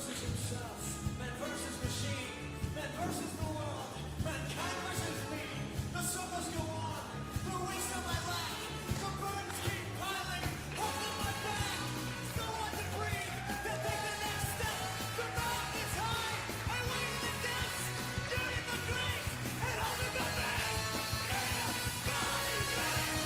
versus himself, man versus machine, man versus the world, mankind versus me. The struggles go on, the weights on my back, the burdens keep piling, holding my back. No one to breathe, to take the next step. The mountain is high, I wait in the depths, doing the grace, and holding the back. Yeah, God is real.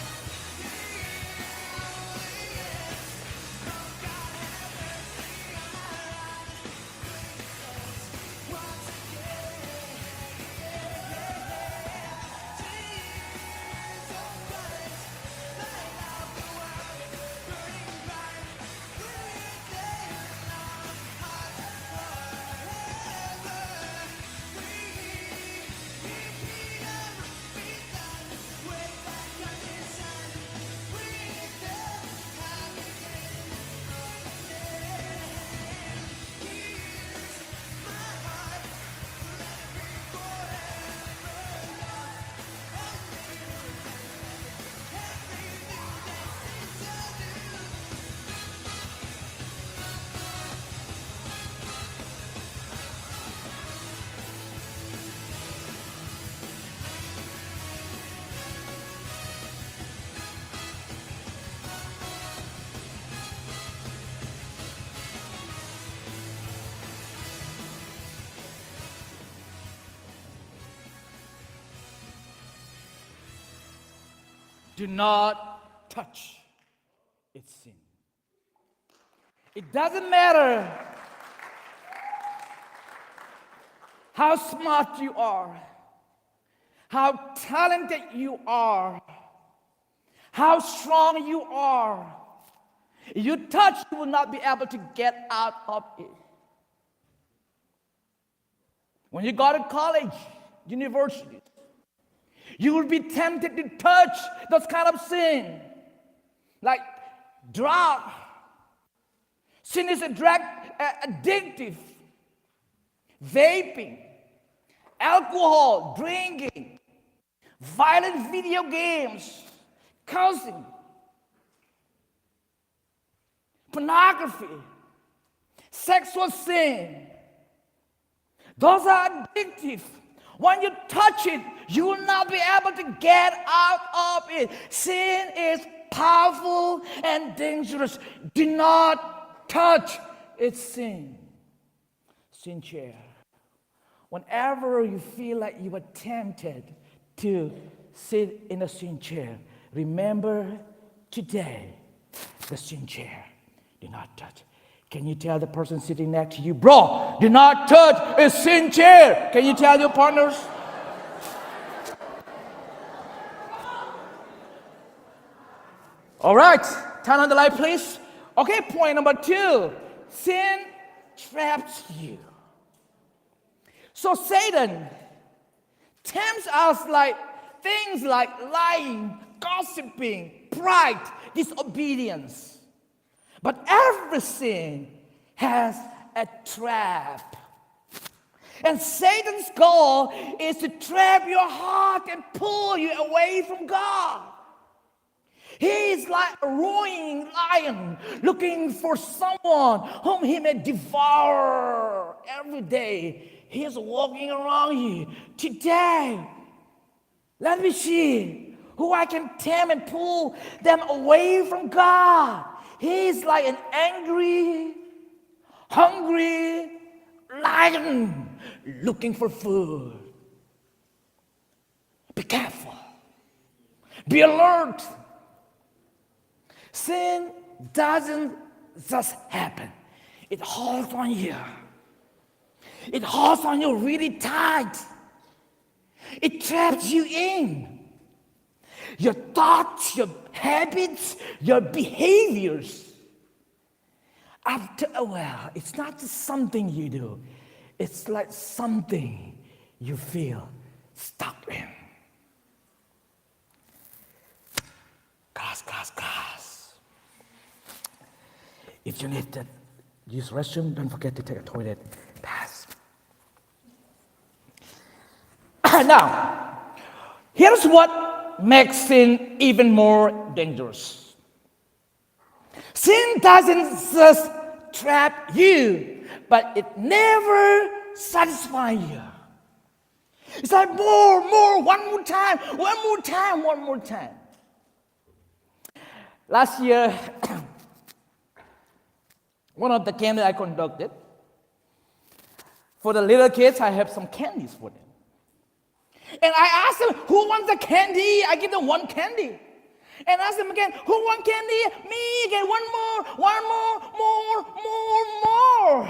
Do not touch its sin. It doesn't matter how smart you are, how talented you are, how strong you are. If you touch, you will not be able to get out of it. When you go to college, university, you will be tempted to touch those kind of sin, like drug. Sin is addictive. Vaping, alcohol, drinking, violent video games, cursing, pornography, sexual sin. Those are addictive. When you touch it, you will not be able to get out of it. Sin is powerful and dangerous. Do not touch its sin. Sin chair. Whenever you feel like you are tempted to sit in a sin chair, remember today the sin chair. Do not touch. Can you tell the person sitting next to you, bro, do not touch a sin chair? Can you tell your partners? All right, turn on the light, please. Okay, point number 2. Sin traps you. So Satan tempts us like things like lying, gossiping, pride, disobedience. But every sin has a trap. And Satan's goal is to trap your heart and pull you away from God. He is like a roaring lion looking for someone whom he may devour every day. He is walking around you. Today, let me see who I can tempt and pull them away from God. He is like an angry, hungry lion looking for food. Be careful. Be alert. Sin doesn't just happen. It holds on you. It holds on you really tight. It traps you in. Your thoughts, your habits, your behaviors. After a while, it's not just something you do. It's like something you feel stuck in. Class. If you need to use restroom, don't forget to take a toilet pass. Now, here's what makes sin even more dangerous. Sin doesn't just trap you, but it never satisfies you. It's like more, one more time. Last year, one of the camps I conducted, for the little kids, I have some candies for them. And I asked them, who wants the candy? I give them one candy. And ask them again, who wants candy? Me again, one more.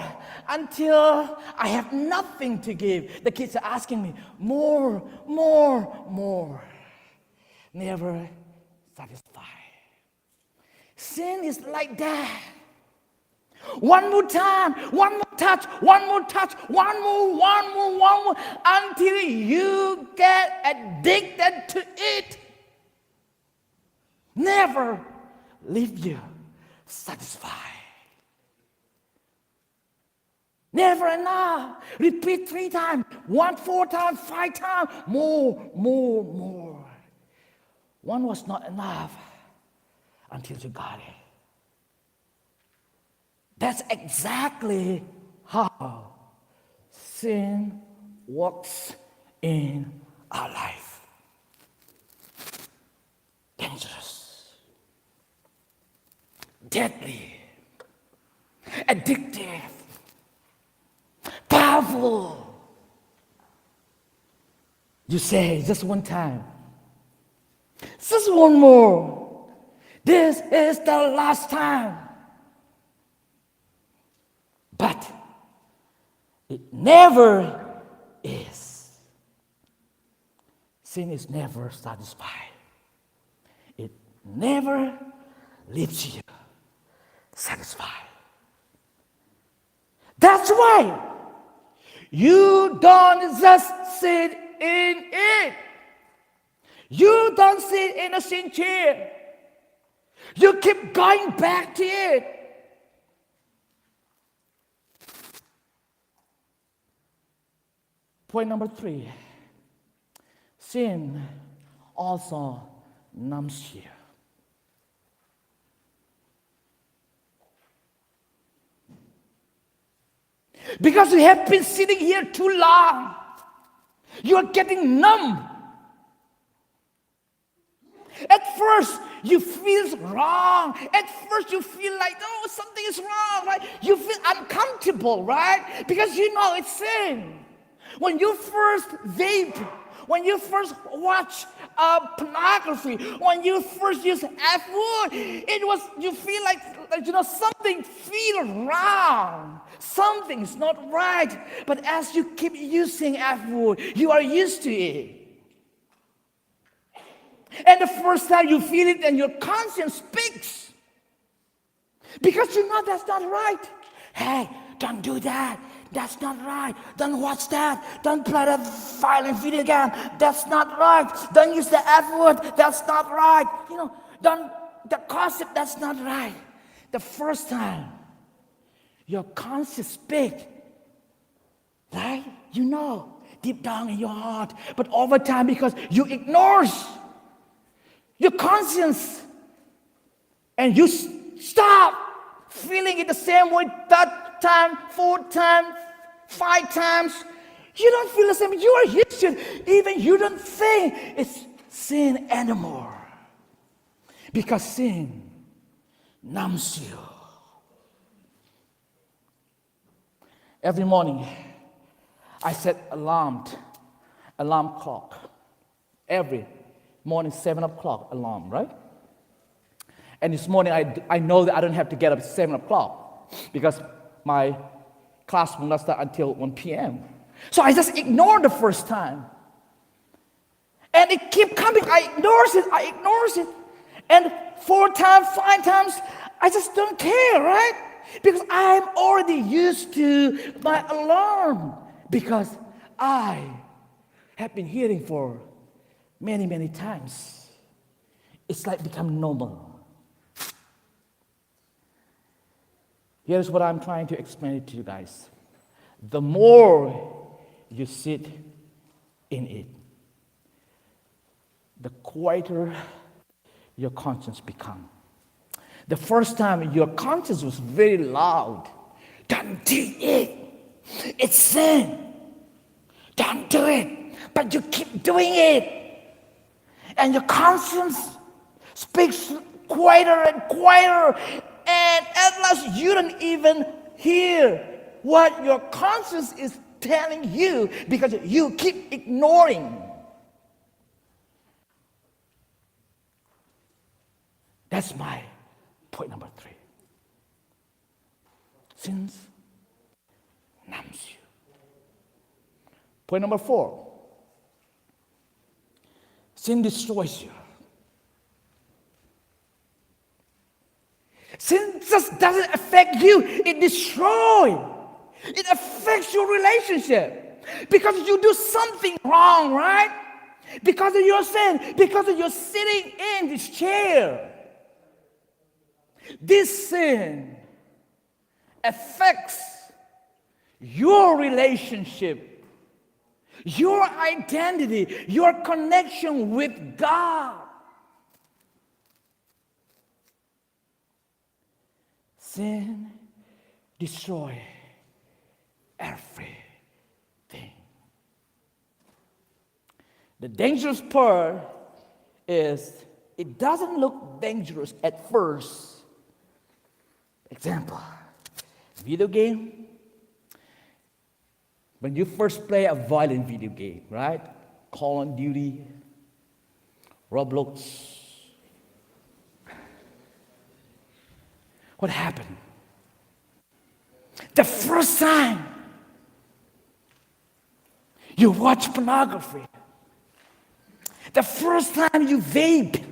Until I have nothing to give. The kids are asking me, more. Never satisfied. Sin is like that. One more time, one more touch, one more, until you get addicted to it. Never leave you satisfied. Never enough. Repeat 3 times, 4 times, 5 times, more. One was not enough until you got it. That's exactly how sin works in our life. Dangerous, deadly, addictive, powerful. You say just one time, just one more. This is the last time. But it never is. Sin is never satisfied. It never leaves you satisfied. That's why you don't just sit in it. You don't sit in a sin chair. You keep going back to it. Point number 3, sin also numbs you. Because you have been sitting here too long, you are getting numb. At first, you feel wrong. At first, you feel like, oh, something is wrong, right? You feel uncomfortable, right? Because you know it's sin. When you first vape, when you first watch pornography, when you first use F word, you feel like something feels wrong. Something's not right. But as you keep using F word, you are used to it. And the first time you feel it, and your conscience speaks. Because you know that's not right. Hey, don't do that. That's not right. Don't watch that. Don't play that violent video game. That's not right. Don't use the F word. That's not right. Don't the gossip. That's not right. The first time your conscience speaks, right? You know, deep down in your heart. But over time, because you ignore your conscience, and you stop feeling it the same way that time, 4 times, 5 times, you don't feel the same. You are used to it. Even you don't think it's sin anymore. Because sin numbs you. Every morning, I set alarm clock. Every morning, 7 o'clock alarm, right? And this morning, I know that I don't have to get up at 7 o'clock because my class will not start until 1 p.m. So I just ignore the first time. And it keeps coming. I ignore it. And 4 times, 5 times, I just don't care, right? Because I'm already used to my alarm. Because I have been hearing for many, many times. It's like become normal. Here's what I'm trying to explain to you guys. The more you sit in it, the quieter your conscience becomes. The first time your conscience was very loud. Don't do it. It's sin. Don't do it. But you keep doing it. And your conscience speaks quieter and quieter. And at last you don't even hear what your conscience is telling you because you keep ignoring. That's my point number 3. Sin numbs you. Point number 4. Sin destroys you. Sin just doesn't affect you, it destroys. It affects your relationship. Because you do something wrong, right? Because of your sin, because of your sitting in this chair. This sin affects your relationship, your identity, your connection with God. Sin destroys everything. The dangerous part is it doesn't look dangerous at first. Example, video game. When you first play a violent video game, right? Call of Duty, Roblox. What happened? The first time you watch pornography, the first time you vape,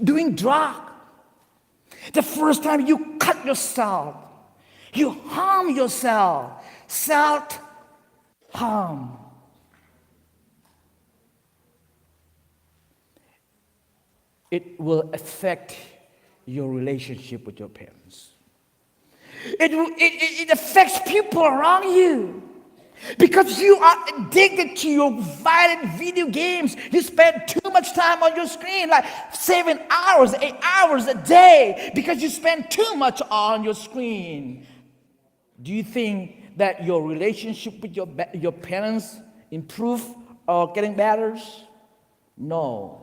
doing drug, the first time you cut yourself, you harm yourself, self-harm. It will affect your relationship with your parents. It affects people around you. Because you are addicted to your violent video games. You spend too much time on your screen, like 7 hours, 8 hours a day, because you spend too much on your screen. Do you think that your relationship with your parents improve or getting better? No.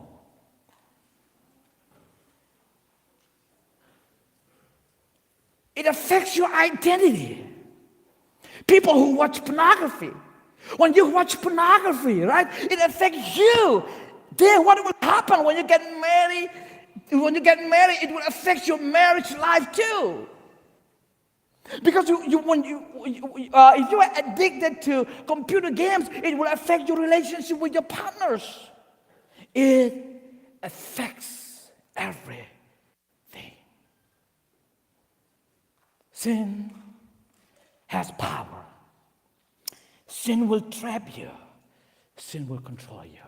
It affects your identity. People who watch pornography, when you watch pornography, right, it affects you. Then what will happen when you get married? When you get married, it will affect your marriage life too. Because if you are addicted to computer games, it will affect your relationship with your partners. It affects everything. Sin has power. Sin will trap you. Sin will control you.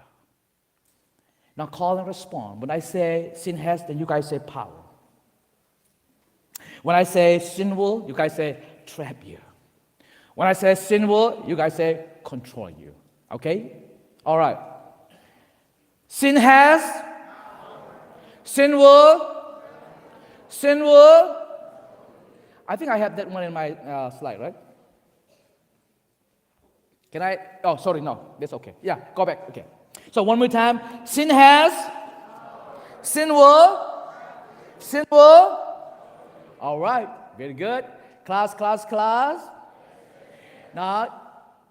Now call and respond. When I say sin has, then you guys say power. When I say sin will, you guys say trap you. When I say sin will, you guys say control you. Okay? All right. Sin has. Sin will. Sin will. I think I have that one in my slide, right? Can I? Oh, sorry, no. That's okay. Yeah, go back. Okay. So one more time. Sin has. Sin will. Sin will. All right. Very good. Class. Now,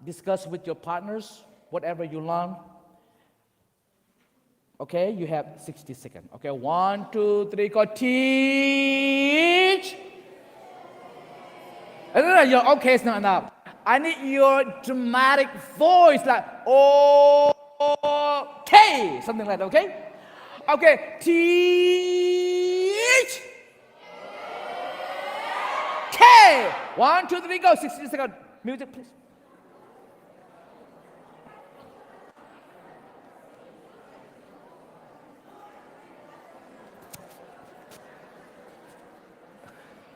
discuss with your partners whatever you learn. Okay, you have 60 seconds. Okay, 1, 2, 3, go. Teach. No, okay, it's not enough. I need your dramatic voice, like, okay, something like that, okay? Okay, teach. Okay, 1, 2, 3, go, 60 seconds. Music, please.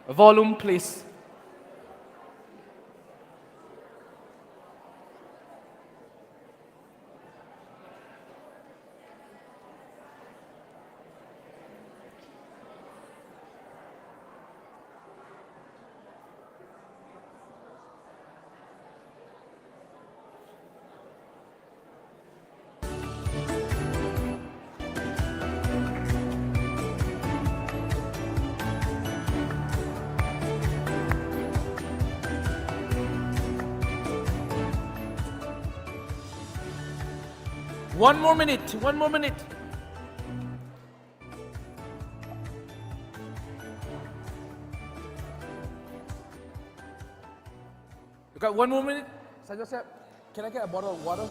Volume, please. One more minute. One more minute. You got one more minute? Sir Joseph, can I get a bottle of water?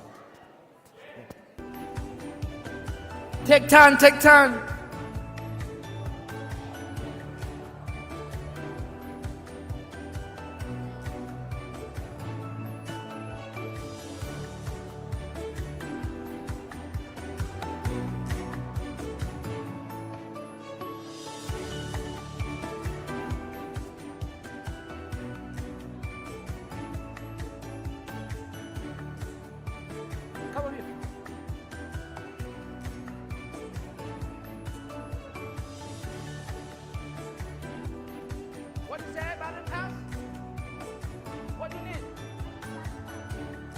Take time, take time. Come on here. What is that about the house? What do you need?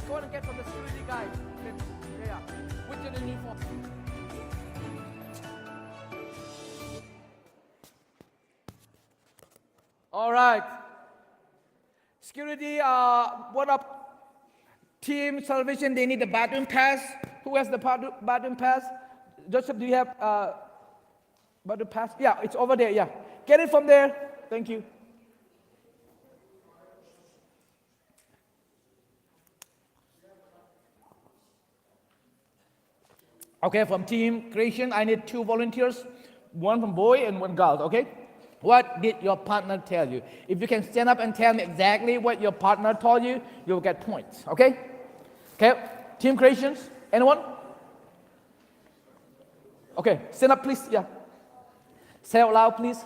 Go and get from the security guy. Yeah. Which do you need for? All right. Security, what up? Team Salvation, they need the bathroom pass. Who has the bathroom pass? Joseph, do you have bathroom pass? Yeah, it's over there, yeah. Get it from there. Thank you. Okay, from Team Creation, I need 2 volunteers. One from boy and one girl, okay? What did your partner tell you? If you can stand up and tell me exactly what your partner told you, you'll get points, okay? Okay, Team Creations, anyone? Okay, stand up please, yeah. Say out loud please.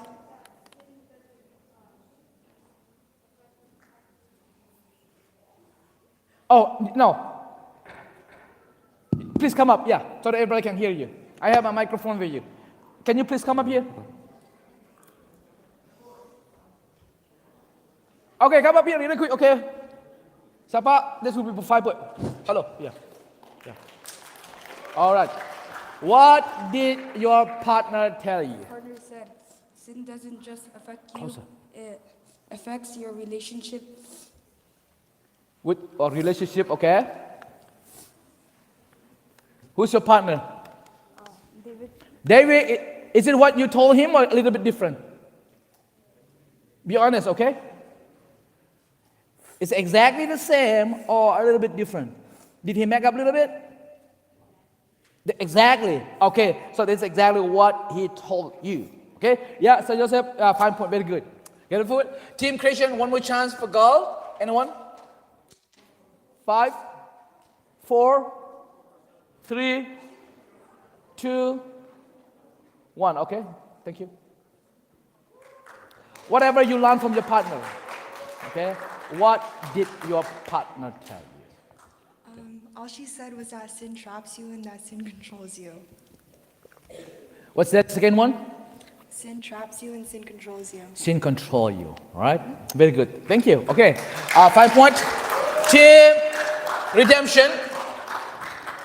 Oh, no. Please come up, yeah, so that everybody can hear you. I have a microphone with you. Can you please come up here? Okay, come up here really quick, okay? Siapa? This will be for 5 points. Hello, yeah. All right. What did your partner tell you? Partner said, sin doesn't just affect you, Closer. it affects your relationship. With a relationship, okay? Who's your partner? David. David, is it what you told him or a little bit different? Be honest, okay? It's exactly the same or a little bit different. Did he make up a little bit? Exactly. Okay, so that's exactly what he told you. Okay? Yeah, so Joseph, 5 points, very good. Get it for it? Team Creation, one more chance for girl. Anyone? 5, 4, 3, 2, 1. Okay, thank you. Whatever you learn from your partner. Okay? What did your partner tell you? All she said was that sin traps you and that sin controls you. What's that second one? Sin traps you and sin controls you. Sin control you. All right? Very good. Thank you. Okay. 5 points. Team Redemption.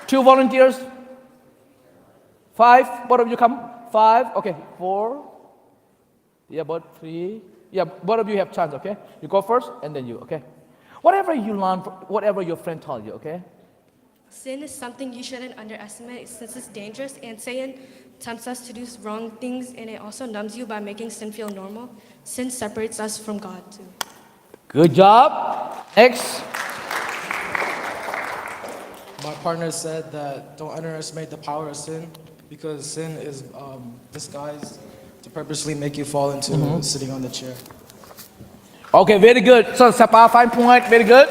2 volunteers. 5. Both of you come. 5. Okay. 4. Yeah, both 3. Yeah, both of you have chance, okay? You go first and then you, okay? Whatever you learn, whatever your friend told you, okay? Sin is something you shouldn't underestimate since it's dangerous, and Satan tempts us to do wrong things, and it also numbs you by making sin feel normal. Sin separates us from God too. Good job. Next. My partner said that don't underestimate the power of sin because sin is disguised to purposely make you fall into sitting on the chair. Okay, very good. So, Sapa, 5 points, very good.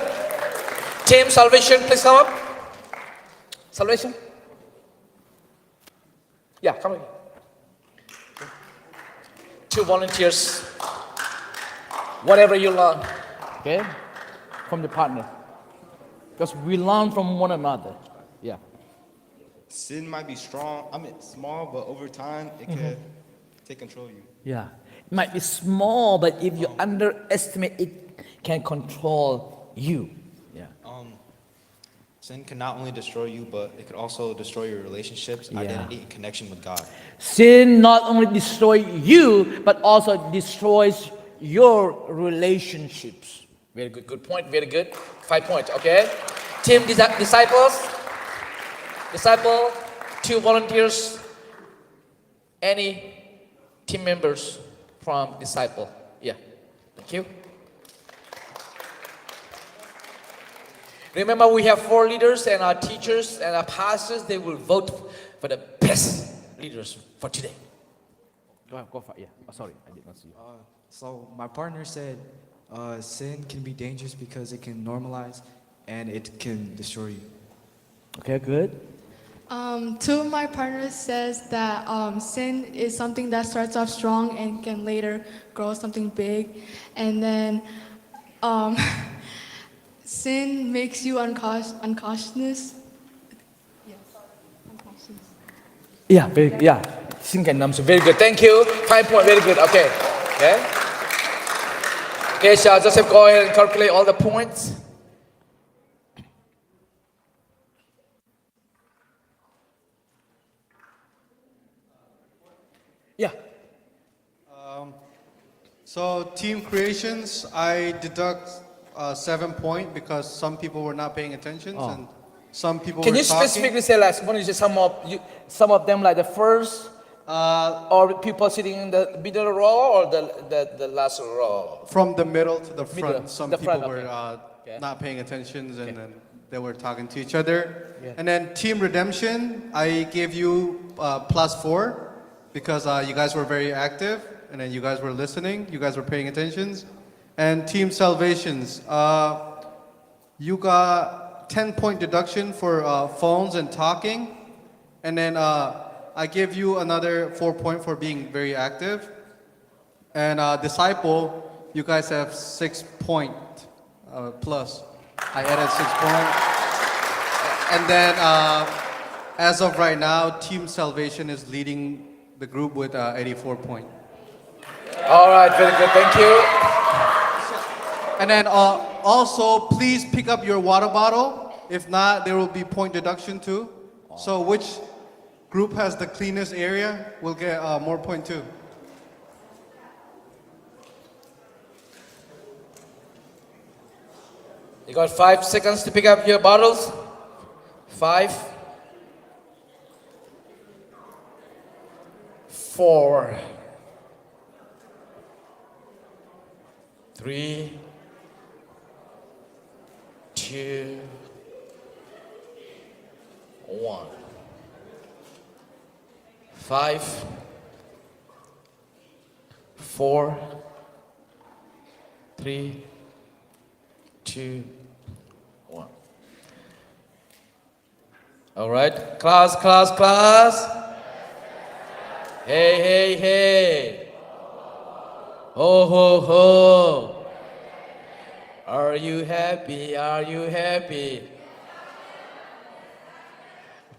Team Salvation, please come up. Salvation. Yeah, come in. 2 volunteers. Whatever you learn, okay, from the partner. Because we learn from one another. Yeah. Sin might be small, but over time, it can take control of you. Yeah. It might be small, but if you underestimate it, can control you. Yeah. Sin can not only destroy you, but it could also destroy your relationships, Yeah. identity, and connection with God. Sin not only destroys you, but also destroys your relationships. Very good. Good point. Very good. 5 points. Okay. Team Disciples. Disciple, 2 volunteers, any team members from Disciple? Yeah, thank you. Remember, we have 4 leaders and our teachers and our pastors. They will vote for the best leaders for today. Go for it. Yeah. Oh, sorry, I did not see you. So my partner said sin can be dangerous because it can normalize and it can destroy you. Okay, good. Two of my partners says that sin is something that starts off strong and can later grow something big, and then sin makes you unconscious. Yeah, sin can numb. Very good. Thank you. 5 point. Very good. Okay. Okay, shall Joseph go ahead and calculate all the points? Yeah. So team creations, I deduct 7 point because some people were not paying attention and some people Can were you talking. specifically say like one is just some of them like the first or people sitting in the middle row or the last row? From the middle to the front, Middle, some the people front, were okay. not paying attention and then they were talking to each other. Yeah. And then team redemption, I gave you +4 because you guys were very active and then you guys were listening, you guys were paying attention. And team salvations, you got 10-point deduction for phones and talking. And then I give you another 4 point for being very active. And disciple, you guys have 6 point plus. I added 6 point. And then as of right now, team salvation is leading the group with 84 point. All right, very good. Thank you. And then also, please pick up your water bottle. If not, there will be point deduction too. So which group has the cleanest area will get more point too. You got 5 seconds to pick up your bottles. 5, 4, 3, 2, 1. 5, 4, 3, 2, 1. All right, class. Hey. Ho, ho, ho. Are you happy?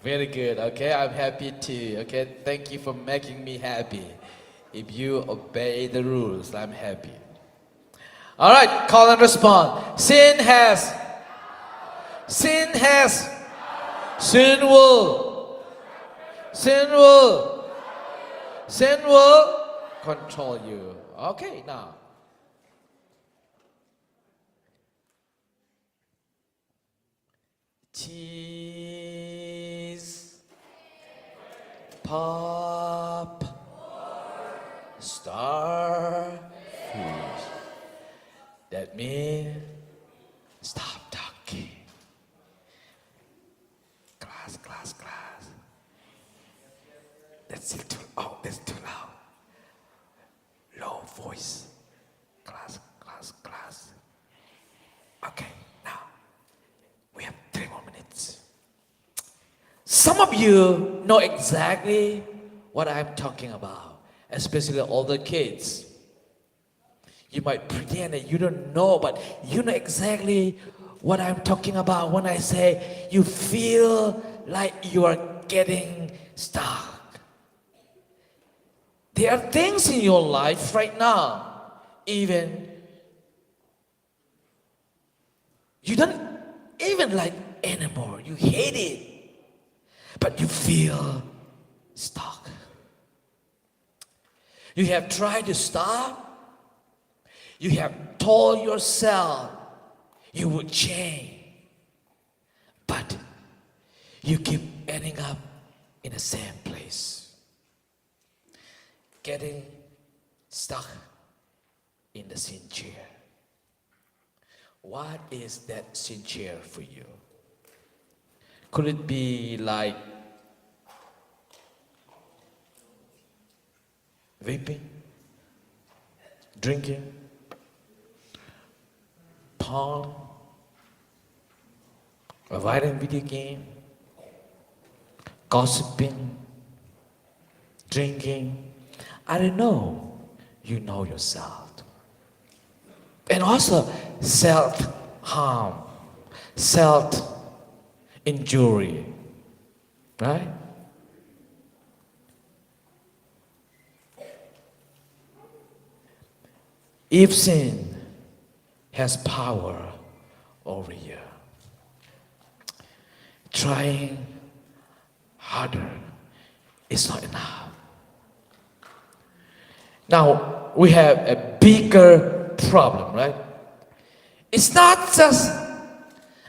Very good, okay? I'm happy too, okay? Thank you for making me happy. If you obey the rules, I'm happy. All right, call and respond. Sin will control you. Okay, now. Cheese, pop, starfish. That means stop talking. Class. That's too loud. Low voice. Class. Okay, now we have 3 more minutes. Some of you know exactly what I'm talking about, especially all the kids. You might pretend that you don't know, but you know exactly what I'm talking about when I say you feel like you are getting stuck. There are things in your life right now, even you don't even like anymore. You hate it, but you feel stuck. You have tried to stop. You have told yourself you would change, but you keep ending up in the same place, getting stuck in the sin chair. What is that sin chair for you? Could it be like vaping, drinking, porn, a violent video game, gossiping, drinking? I don't know. You know yourself. And also self-harm, self-injury, right? If sin has power over you, trying harder is not enough. Now, we have a bigger problem, right? It's not just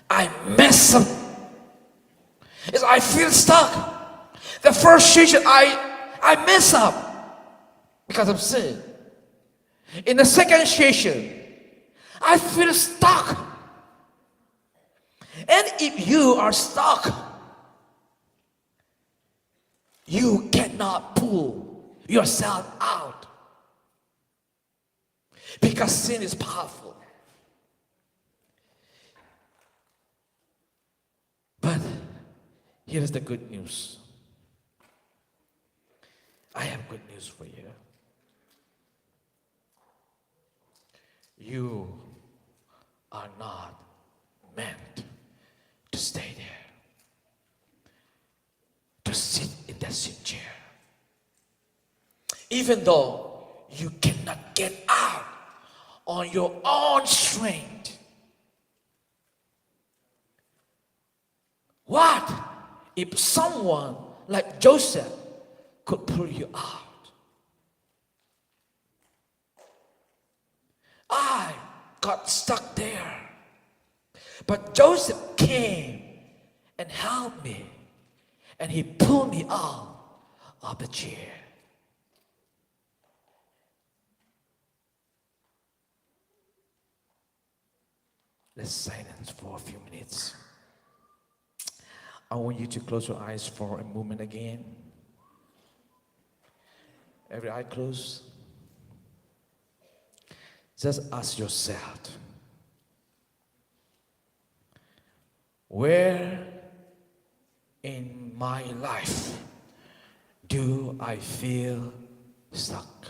I mess up. It's I feel stuck. The first station I mess up because of sin. In the second station, I feel stuck. And if you are stuck, you cannot pull yourself out. Because sin is powerful. But here is the good news. I have good news for you. You are not meant to stay there, to sit in that sin chair. Even though you cannot get out on your own strength. What if someone like Joseph could pull you out? I got stuck there. But Joseph came and helped me. And he pulled me out of the chair. Let's silence for a few minutes. I want you to close your eyes for a moment again. Every eye closed. Just ask yourself, where in my life do I feel stuck?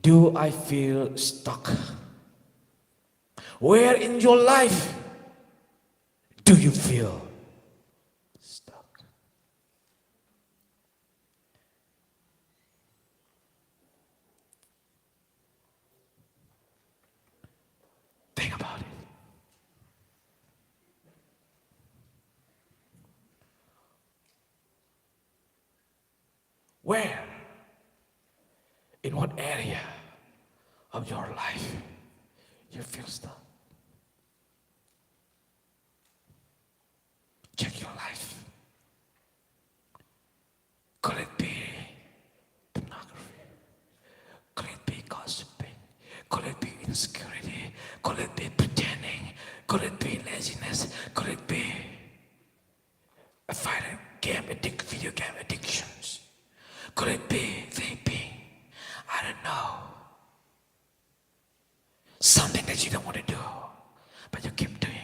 Do I feel stuck? Where in your life do you feel stuck? Think about it. Where? In what area of your life you feel stuck? Check your life. Could it be pornography? Could it be gossiping? Could it be insecurity? Could it be pretending? Could it be laziness? Could it be a video game addictions? Could it be vaping? I don't know. Something that you don't want to do, but you keep doing.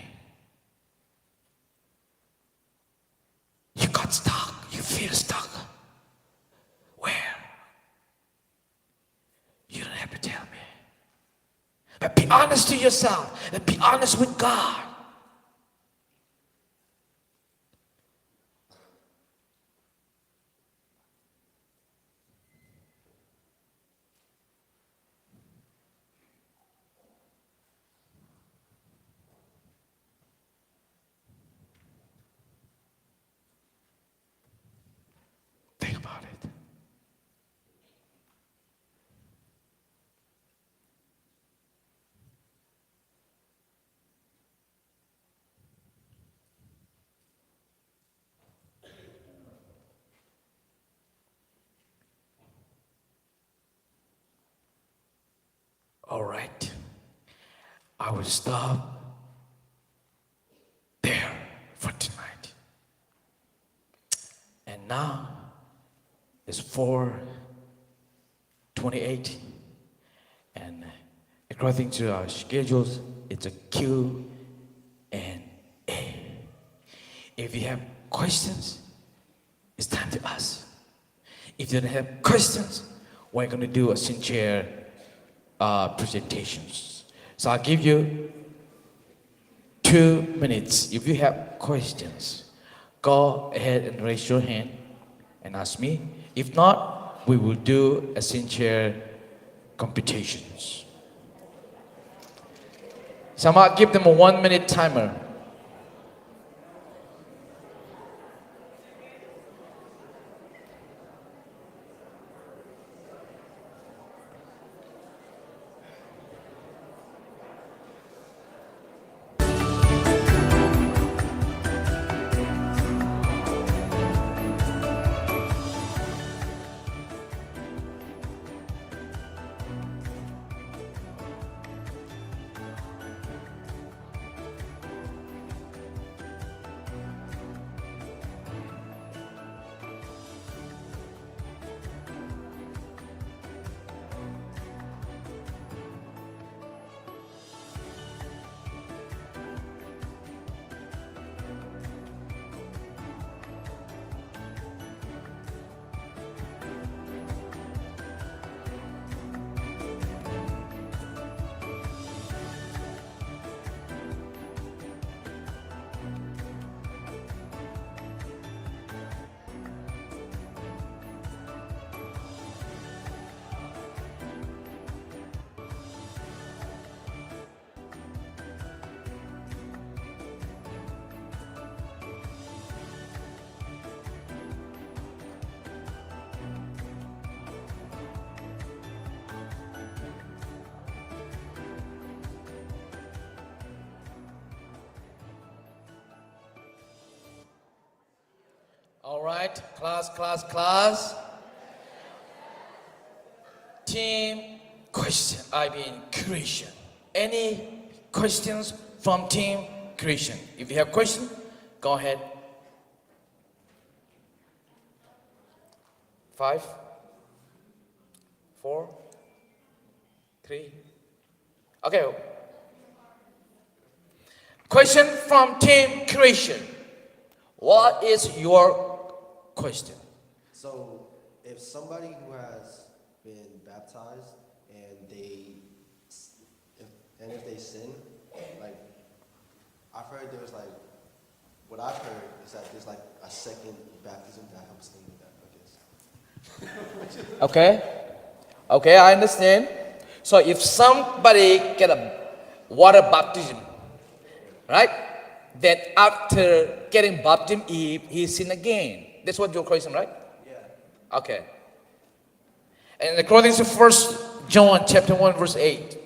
You got stuck. You feel stuck. Where? You don't have to tell me. But be honest to yourself and be honest with God. Think about it. All right. I will stop there for tonight. And now it's 4:28, and according to our schedules, it's a Q and A. If you have questions, it's time to ask. If you don't have questions, we're going to do a sincere presentations. So I'll give you 2 minutes. If you have questions, go ahead and raise your hand and ask me. If not, we will do a sincere competitions. So I'm gonna give them a 1 minute timer. All right, class. Team creation. Any questions from team creation? If you have questions, go ahead. 5, 4, 3. Okay. Question from team creation. What is your question? So, if somebody who has been baptized and if they sin, like I've heard there's like what I've heard is that there's like a second baptism that helps them with that, I guess. Okay, I understand. So if somebody get a water baptism, right? Then after getting baptism, he sin again. That's what your question, right? Yeah. Okay. And according to 1 John chapter 1 verse 8,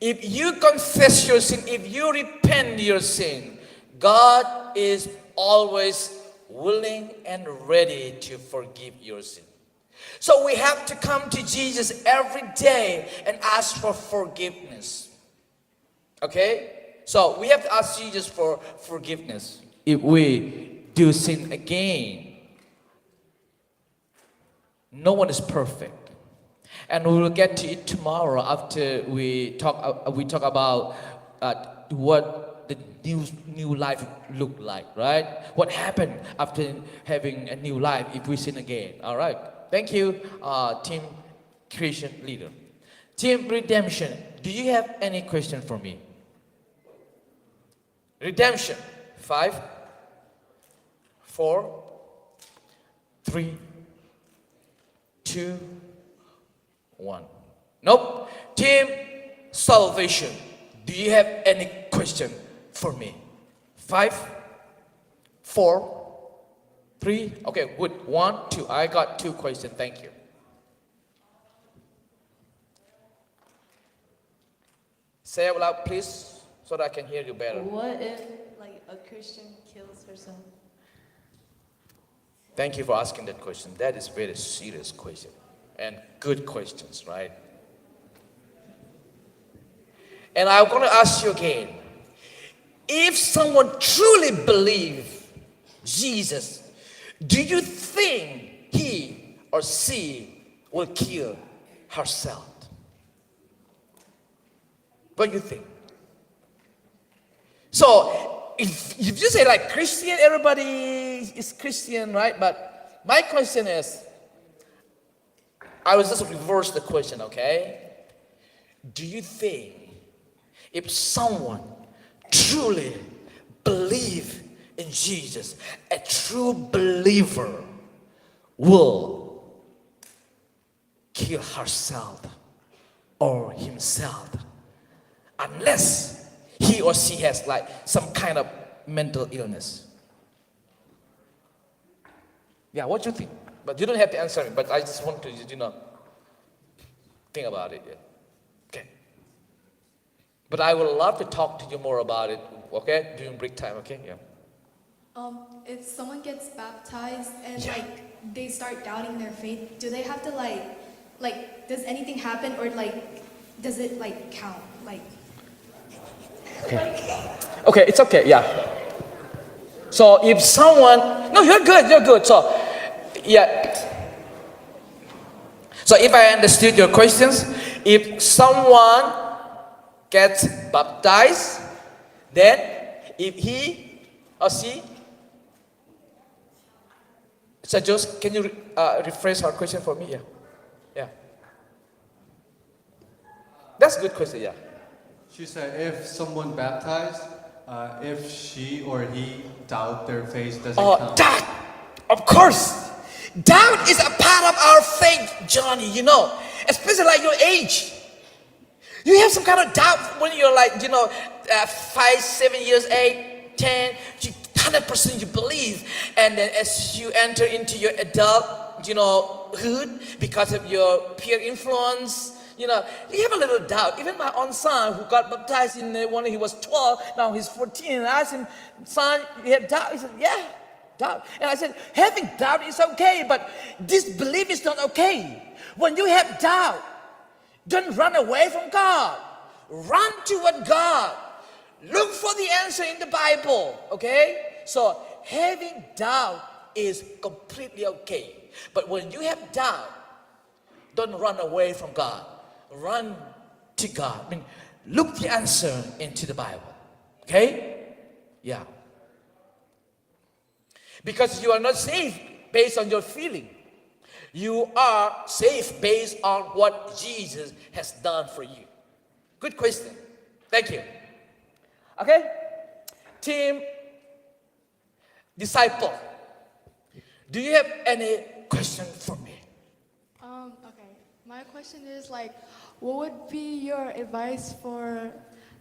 if you confess your sin, if you repent your sin, God is always willing and ready to forgive your sin. So we have to come to Jesus every day and ask for forgiveness. Okay? So we have to ask Jesus for forgiveness if we do sin again. No one is perfect, and we will get to it tomorrow after we talk about what the new life look like, right? What happened after having a new life if we sin again? All right. Thank you, team creation leader. Team redemption. Do you have any question for me? Redemption. 5, 4, 3, 2, 1. Nope. Team salvation. Do you have any question for me? 5, 4, 3. Okay, good. 1, 2. I got 2 questions. Thank you. Say it loud, please, so that I can hear you better. What if, like, a Christian kills herself? Thank you for asking that question. That is very serious question and good questions, right? And I'm going to ask you again. If someone truly believes Jesus, do you think he or she will kill herself? What do you think? So, if you say like Christian, everybody is Christian, right? But my question is, I will just reverse the question, okay? Do you think if someone truly believes in Jesus, a true believer will kill herself or himself unless he or she has like some kind of mental illness? Yeah, what do you think? But you don't have to answer it, but I just want to, think about it. Yeah. Okay. But I would love to talk to you more about it, okay? During break time, okay? Yeah. If someone gets baptized and like they start doubting their faith, do they have to like does anything happen, or like does it like count? Like Okay, it's okay, yeah. So if someone, no, you're good. So, yeah. So if I understood your questions, if someone gets baptized, then if he or she, so just can you rephrase our question for me? Yeah. That's a good question, yeah. She said if someone baptized, if she or he doubt their faith, does it count? Doubt, of course. Doubt is a part of our faith, Johnny, especially like your age. You have some kind of doubt when you're like, 5, 7 years, 8, 10, 100% you believe. And then as you enter into your adulthood, because of your peer influence, you have a little doubt. Even my own son, who got baptized when he was 12, now he's 14, and I asked him, son, you have doubt? He said, yeah, doubt. And I said, having doubt is okay, but disbelief is not okay. When you have doubt, don't run away from God. Run toward God. Look for the answer in the Bible, okay? So having doubt is completely okay. But when you have doubt, don't run away from God. Run to God. I mean, look the answer into the Bible. Okay? Yeah. Because you are not saved based on your feeling. You are saved based on what Jesus has done for you. Good question. Thank you. Okay? Team Disciple. Do you have any question for me? Okay. My question is like, what would be your advice for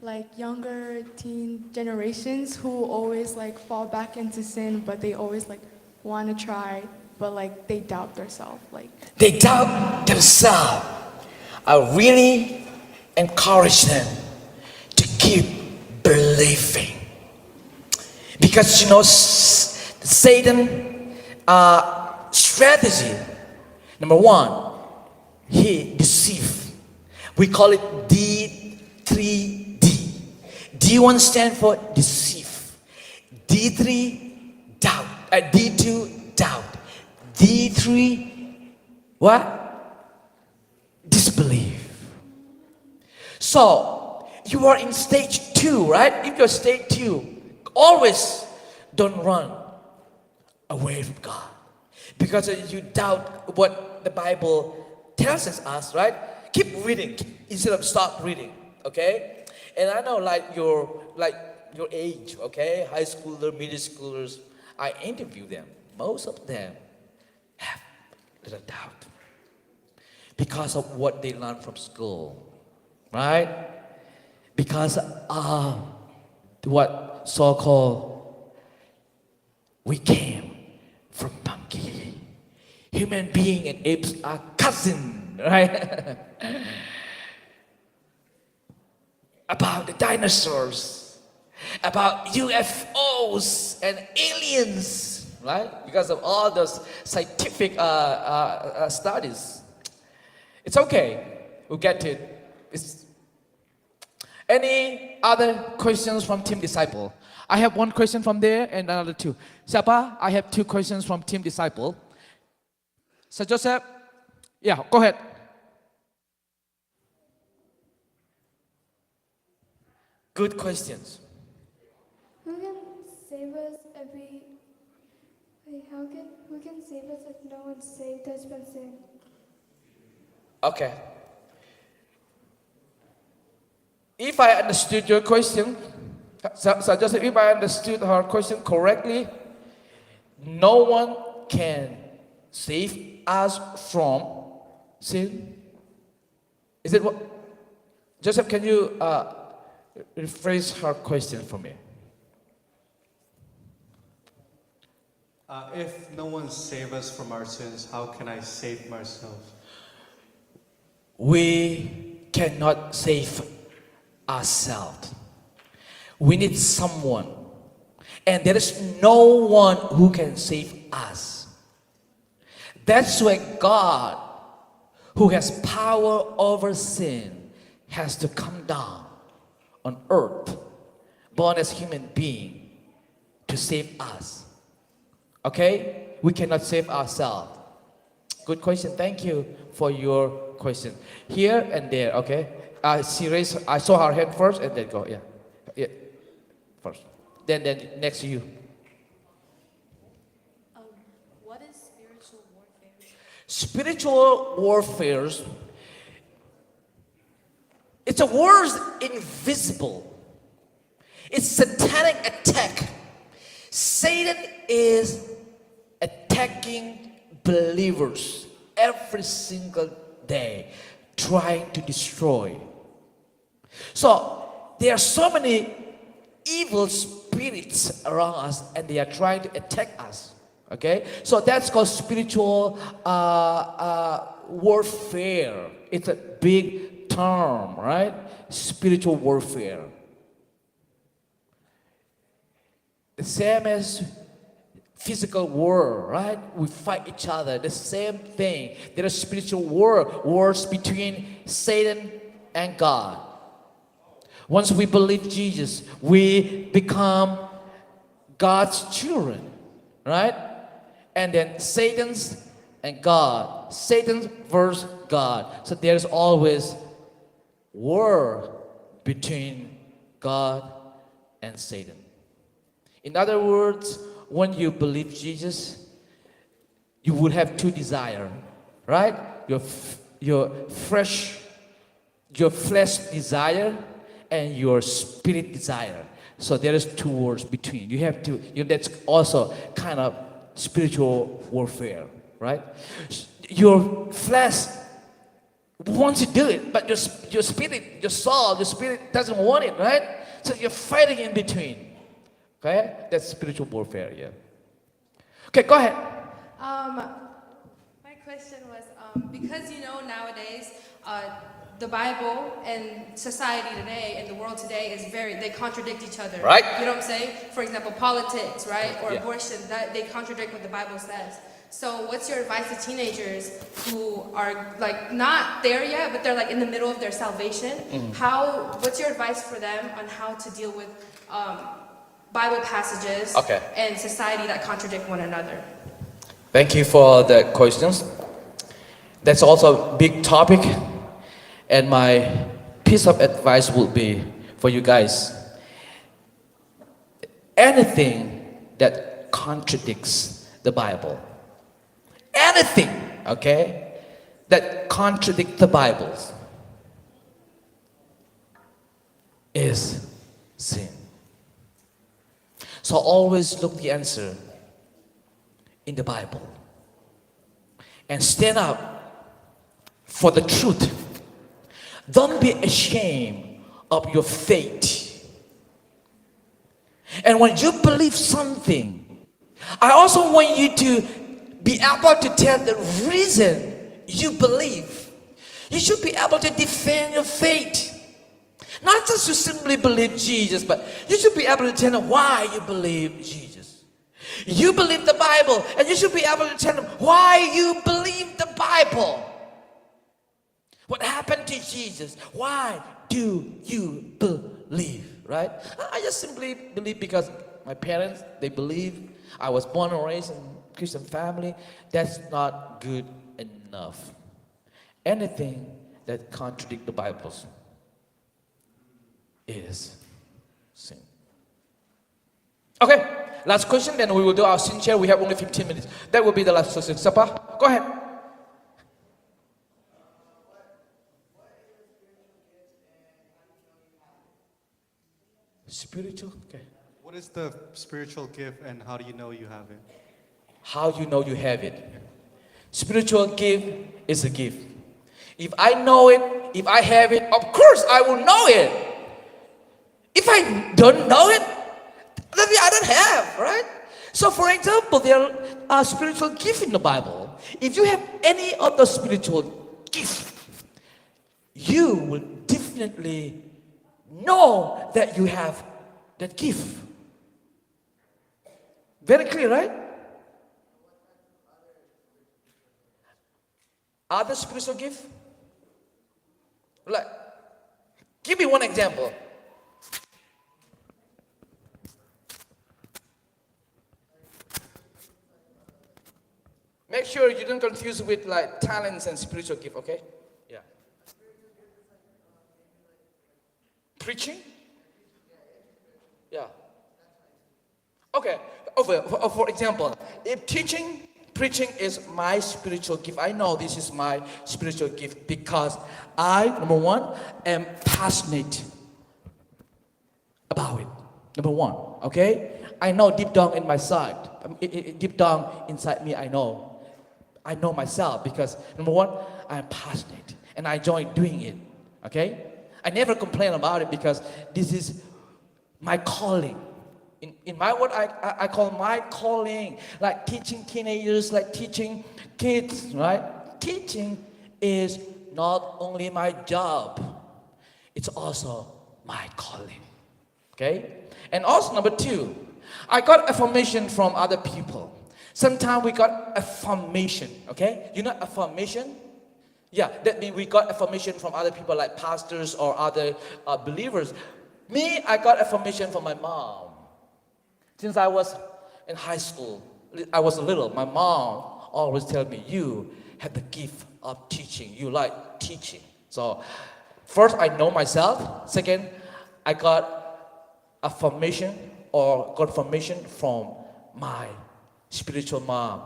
like younger teen generations who always like fall back into sin, but they always like want to try, but like they doubt themselves? Like they doubt themselves. I really encourage them to keep believing, because Satan strategy, number one, he deceives. We call it D3D. D1 stands for deceive. D3 doubt. D2 doubt. D3 what? Disbelief. So you are in stage 2, right? If you're stage 2, always don't run away from God, because you doubt what the Bible tells us, right? Keep reading instead of stop reading, okay? And I know like your age, okay? High schoolers, middle schoolers, I interview them. Most of them have little doubt because of what they learned from school, right? Because of what so-called we came from monkey. Human being and apes are cousin, right? About the dinosaurs, about UFOs and aliens, right? Because of all those scientific studies. It's okay, we'll get to it. Any other questions from Team Disciple? I have one question from there and another two. Sapa, I have two questions from Team Disciple. Sir Joseph, yeah, go ahead. Good questions. Who can save us if we? Wait, who can save us if no one saved us from sin? Okay. If I understood your question, so Joseph, if I understood her question correctly, no one can save us from sin. Is it what? Joseph, can you rephrase her question for me? If no one saved us from our sins, how can I save myself? We cannot save ourselves. We need someone. And there is no one who can save us. That's why God, who has power over sin, has to come down on earth, born as human being, to save us. Okay? We cannot save ourselves. Good question. Thank you for your question. Here and there, okay? She raised, I saw her hand first and then go, yeah. Yeah. First. Then next to you. What is spiritual warfare? Spiritual warfare, it's a word invisible. It's satanic attack. Satan is attacking believers every single day, trying to destroy. So there are so many evil spirits around us and they are trying to attack us. Okay, so that's called spiritual warfare. It's a big term, right? Spiritual warfare. The same as physical war, right? We fight each other. The same thing. There is spiritual wars between Satan and God. Once we believe Jesus, we become God's children, right? And then Satan's and God. Satan versus God. So there's always war between God and Satan. In other words, when you believe Jesus, you would have two desires, right? Your flesh desire and your spirit desire. So there is two wars between. You have to. That's also kind of spiritual warfare, right? Your flesh wants to do it, but your spirit, your soul, your spirit doesn't want it, right? So you're fighting in between. Okay, that's spiritual warfare. Yeah. Okay, go ahead. My question was because nowadays the Bible and society today and the world today is they contradict each other. Right. You know what I'm saying? For example, politics, right, or Yeah. abortion. That they contradict what the Bible says. So, what's your advice to teenagers who are like not there yet, but they're like in the middle of their salvation? What's your advice for them on how to deal with Bible passages and society that contradict one another? Thank you for the questions. That's also a big topic. And my piece of advice would be for you guys. Anything that contradicts the Bible, anything, okay, that contradicts the Bible is sin. So always look the answer in the Bible and stand up for the truth. Don't be ashamed of your faith. And when you believe something, I also want you to be able to tell the reason you believe. You should be able to defend your faith. Not just to simply believe Jesus, but you should be able to tell them why you believe Jesus. You believe the Bible, and you should be able to tell them why you believe the Bible. What happened to Jesus? Why do you believe? Right? I just simply believe because my parents, they believe. I was born and raised in a Christian family. That's not good enough. Anything that contradicts the Bible is sin. Okay, last question, then we will do our sin share. We have only 15 minutes. That will be the last question. Sapa, go ahead. Spiritual? Okay. What is the spiritual gift and how do you know you have it? How you know you have it? Spiritual gift is a gift. If I know it, if I have it, of course I will know it. If I don't know it, then I don't have, right? So for example, there are spiritual gifts in the Bible. If you have any of the spiritual gifts, you will definitely know that you have that gift. Very clear, right? Other spiritual gifts? Like, give me one example. Make sure you don't confuse with like talents and spiritual gift, okay? Yeah. Preaching? Yeah. Okay. For example, if preaching is my spiritual gift. I know this is my spiritual gift because I, number one, am passionate about it. Number one, okay? I know deep down in my side, deep down inside me, I know myself because number one, I'm passionate and I enjoy doing it. Okay? I never complain about it because this is my calling. In my word, I call my calling like teaching teenagers, like teaching kids, right? Teaching is not only my job, it's also my calling. Okay? And also number two, I got affirmation from other people. Sometimes we got affirmation, okay? You know affirmation? Yeah, that means we got affirmation from other people like pastors or other believers. Me, I got affirmation from my mom. Since I was in high school, I was little, my mom always tell me, you have the gift of teaching. You like teaching. So first, I know myself. Second, I got affirmation or confirmation from my spiritual mom,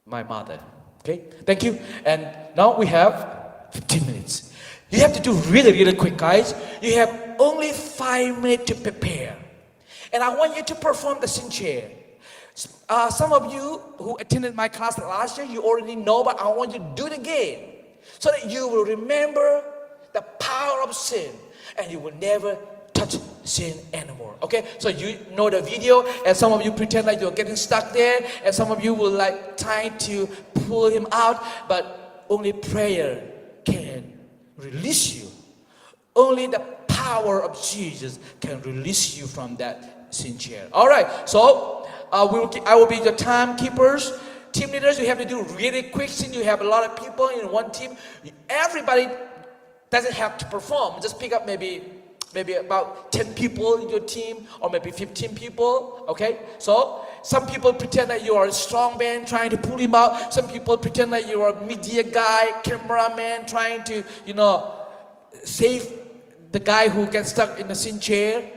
my mother. Okay, thank you. And now we have 15 minutes. You have to do really, really quick, guys. You have only 5 minutes to prepare. And I want you to perform the sin chair. Some of you who attended my class last year, you already know, but I want you to do it again. So that you will remember the power of sin and you will never touch sin anymore. Okay, so you know the video, and some of you pretend like you're getting stuck there, and some of you will like trying to pull him out, but only prayer can release you. Only the power of Jesus can release you from that sin chair. All right, so I will be the timekeepers. Team leaders, you have to do really quick since you have a lot of people in one team. Everybody doesn't have to perform. Just pick up maybe about 10 people in your team or maybe 15 people, okay? So some people pretend that you are a strong man trying to pull him out. Some people pretend that you are a media guy, cameraman trying to, save the guy who gets stuck in the sin chair.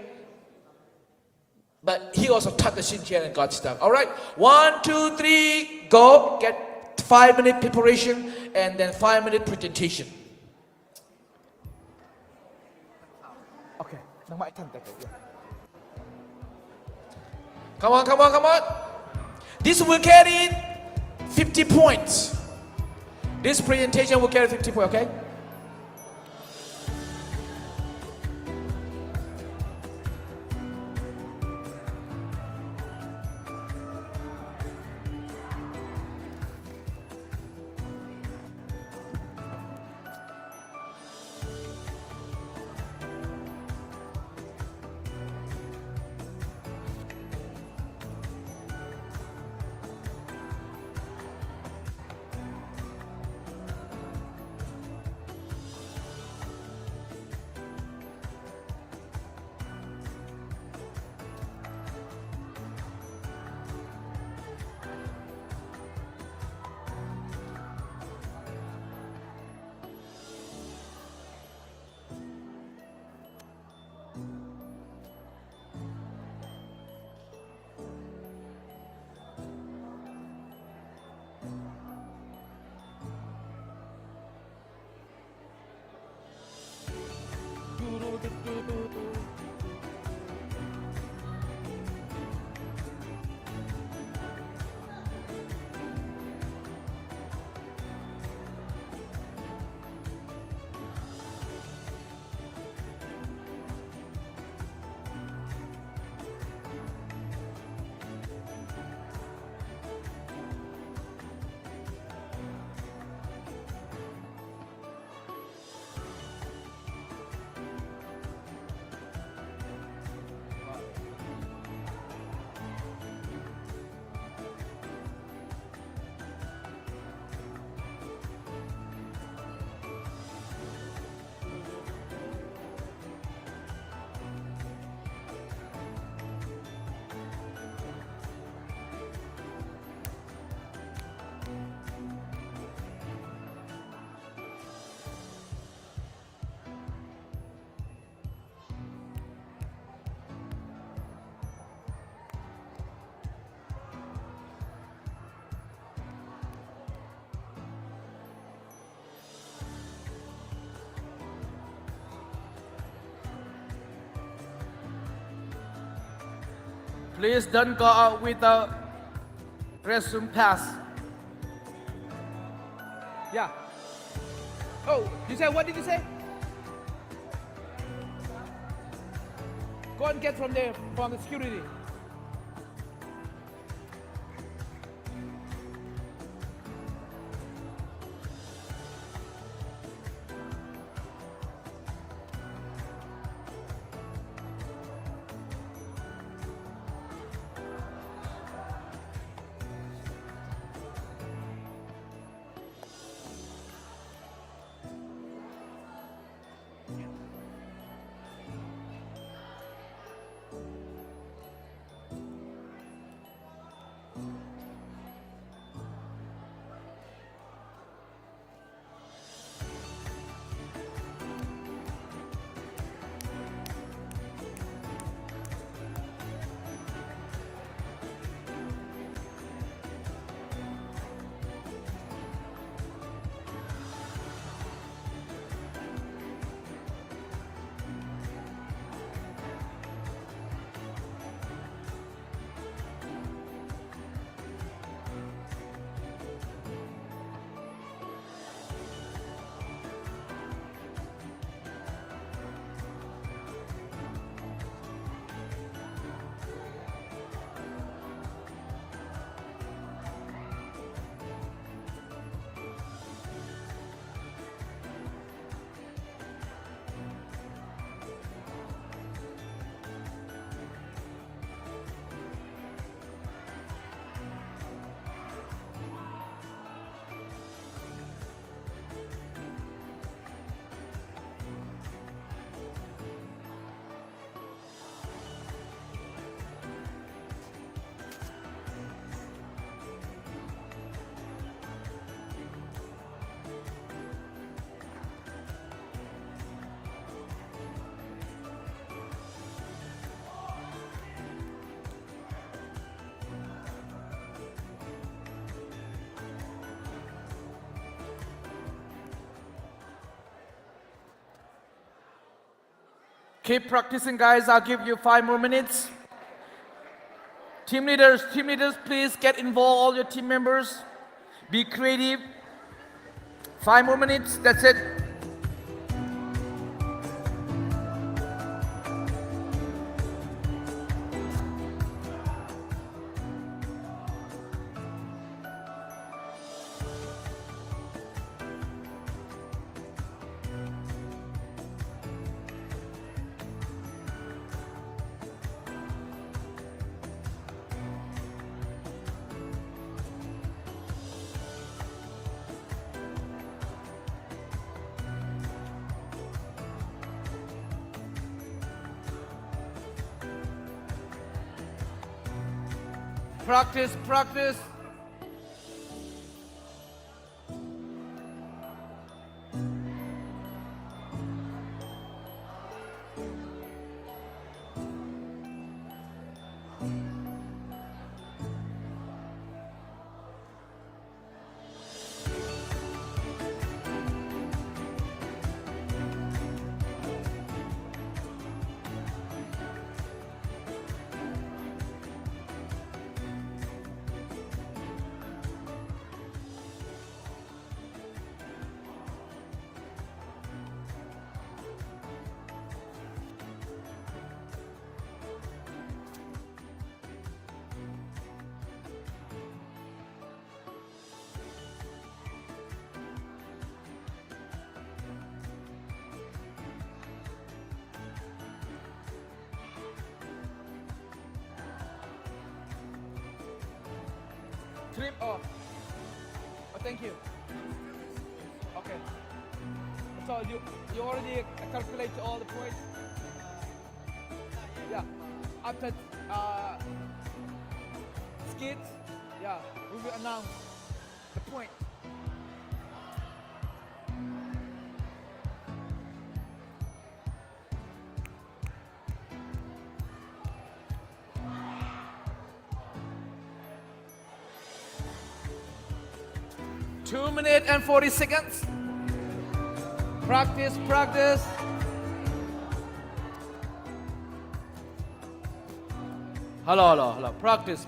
But he also touched the sin chair and got stuck. All right, 1, 2, 3, go. Get 5-minute preparation and then 5-minute presentation. Okay, come on. This will carry 50 points. This presentation will carry 50 points, okay? Please don't go out without restroom pass. Yeah. Oh, you said, what did you say? Go and get from there, from the security. Keep practicing, guys. I'll give you 5 more minutes. Team leaders, please get involved, all your team members. Be creative. 5 more minutes, that's it. Practice, practice. Trip off. Oh, thank you. Okay. So you already calculate all the points? Yeah. After skits, yeah, we will announce the point. Two minutes and 40 seconds. Practice, practice. Hello. Practice.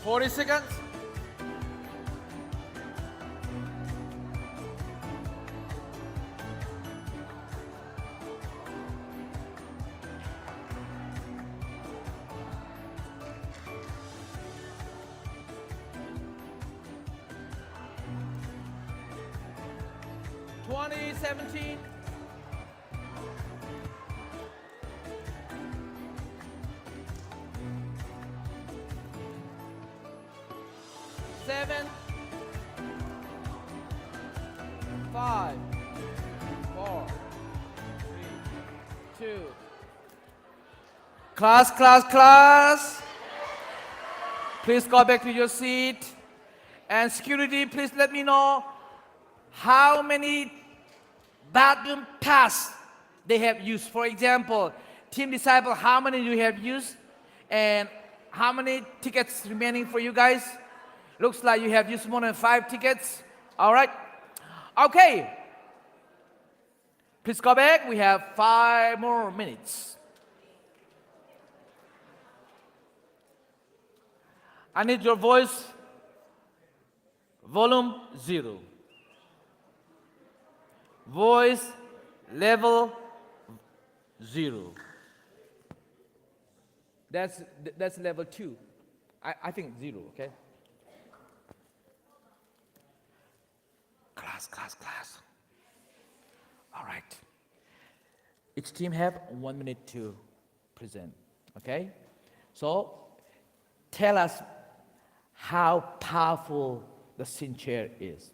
40 seconds. Twenty 17. Seven, 5, 4, 3, 2. Class. Please go back to your seat. And security, please let me know how many bathroom pass they have used. For example, Team Disciple, how many do you have used? And how many tickets remaining for you guys? Looks like you have used more than 5 tickets. All right. Okay. Please go back. We have 5 more minutes. I need your voice. Volume 0. Voice level 0. That's level 2. I think 0, okay? Class. All right. Each team have 1 minute to present, okay? So tell us how powerful the sin chair is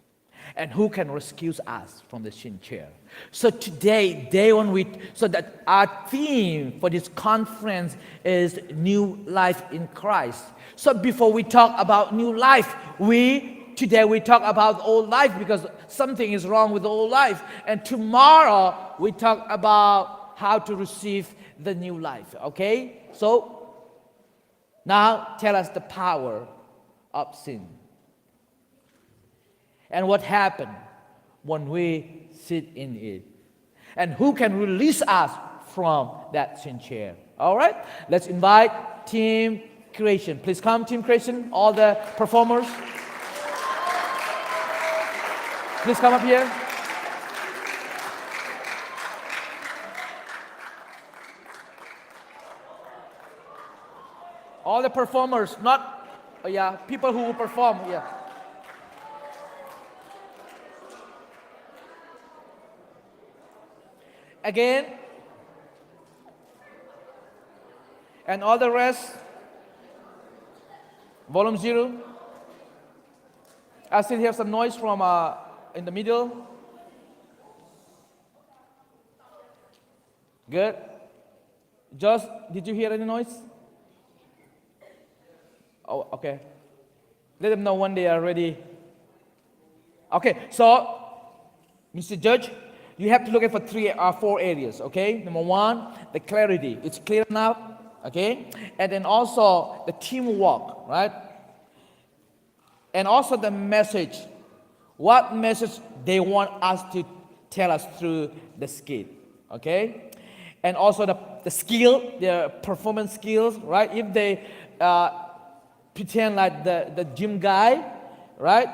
and who can rescue us from the sin chair. So today, day 1 week, so that our theme for this conference is new life in Christ. So before we talk about new life, today we talk about old life because something is wrong with the old life. And tomorrow we talk about how to receive the new life. Okay? So now tell us the power of sin. And what happened when we sit in it. And who can release us from that sin chair. All right? Let's invite Team Creation. Please come, Team Creation, all the performers. Please come up here. All the performers, not, people who will perform, Again, and all the rest, volume 0. I still hear some noise from in the middle. Good. Josh, did you hear any noise? Oh, okay. Let them know when they are ready. Okay, so, Mr. Judge, you have to look at for 4 areas, okay? Number 1, the clarity. It's clear enough, okay? And then also the teamwork, right? And also the message. What message they want us to tell us through the skit, okay? And also the skill, their performance skills, right? If they pretend like the gym guy, right?